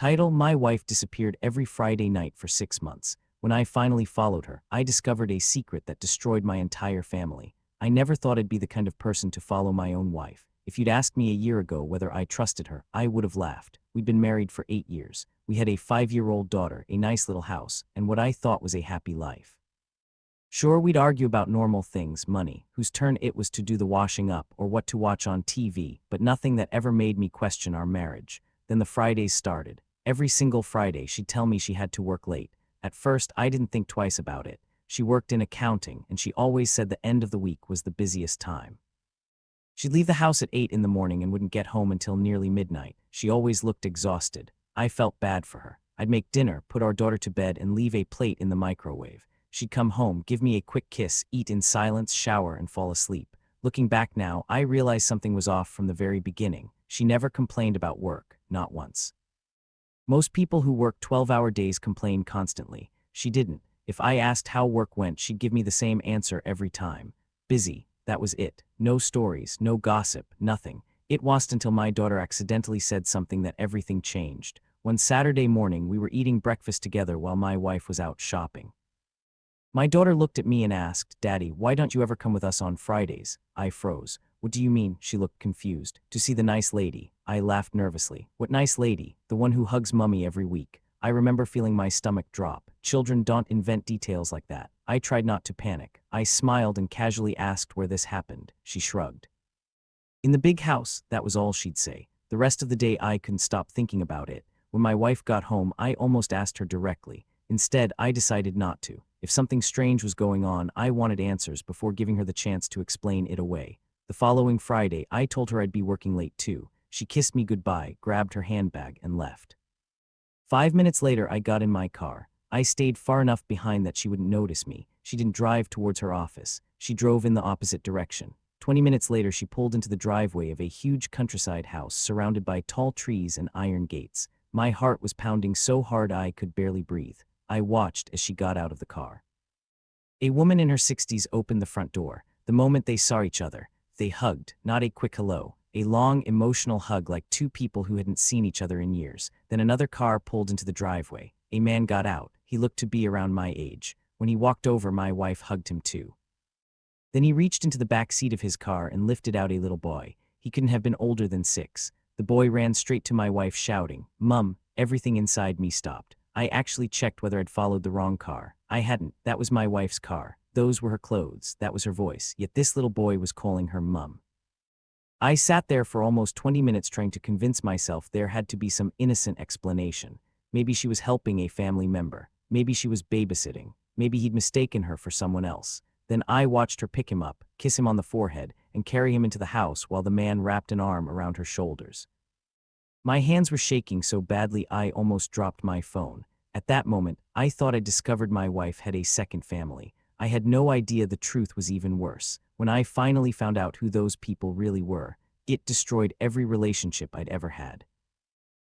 Title: My wife disappeared every Friday night for 6 months. When I finally followed her, I discovered a secret that destroyed my entire family. I never thought I'd be the kind of person to follow my own wife. If you'd asked me a year ago whether I trusted her, I would have laughed. We'd been married for 8 years. We had a 5-year-old daughter, a nice little house, and what I thought was a happy life. Sure, we'd argue about normal things, money, whose turn it was to do the washing up, or what to watch on TV, but nothing that ever made me question our marriage. Then the Fridays started. Every single Friday she'd tell me she had to work late. At first, I didn't think twice about it. She worked in accounting, and she always said the end of the week was the busiest time. She'd leave the house at 8 in the morning and wouldn't get home until nearly midnight. She always looked exhausted. I felt bad for her. I'd make dinner, put our daughter to bed, and leave a plate in the microwave. She'd come home, give me a quick kiss, eat in silence, shower, and fall asleep. Looking back now, I realized something was off from the very beginning. She never complained about work, not once. Most people who work 12-hour days complain constantly. She didn't. If I asked how work went, she'd give me the same answer every time. Busy, that was it. No stories, no gossip, nothing. It wasn't until my daughter accidentally said something that everything changed. One Saturday morning, we were eating breakfast together while my wife was out shopping. My daughter looked at me and asked, "Daddy, why don't you ever come with us on Fridays?" I froze. "What do you mean?" She looked confused. "To see the nice lady." I laughed nervously. "What nice lady?" "The one who hugs Mummy every week." I remember feeling my stomach drop. Children don't invent details like that. I tried not to panic. I smiled and casually asked where this happened. She shrugged. "In the big house," that was all she'd say. The rest of the day I couldn't stop thinking about it. When my wife got home, I almost asked her directly. Instead, I decided not to. If something strange was going on, I wanted answers before giving her the chance to explain it away. The following Friday, I told her I'd be working late too. She kissed me goodbye, grabbed her handbag, and left. 5 minutes later, I got in my car. I stayed far enough behind that she wouldn't notice me. She didn't drive towards her office. She drove in the opposite direction. 20 minutes later, she pulled into the driveway of a huge countryside house surrounded by tall trees and iron gates. My heart was pounding so hard I could barely breathe. I watched as she got out of the car. A woman in her 60s opened the front door. The moment they saw each other, they hugged, not a quick hello, a long, emotional hug like two people who hadn't seen each other in years. Then another car pulled into the driveway. A man got out. He looked to be around my age. When he walked over, my wife hugged him too. Then he reached into the back seat of his car and lifted out a little boy. He couldn't have been older than 6. The boy ran straight to my wife shouting, "Mum!" Everything inside me stopped. I actually checked whether I'd followed the wrong car. I hadn't. That was my wife's car. Those were her clothes. That was her voice. Yet this little boy was calling her Mum. I sat there for almost 20 minutes trying to convince myself there had to be some innocent explanation. Maybe she was helping a family member. Maybe she was babysitting. Maybe he'd mistaken her for someone else. Then I watched her pick him up, kiss him on the forehead, and carry him into the house while the man wrapped an arm around her shoulders. My hands were shaking so badly I almost dropped my phone. At that moment, I thought I'd discovered my wife had a second family. I had no idea the truth was even worse. When I finally found out who those people really were, it destroyed every relationship I'd ever had.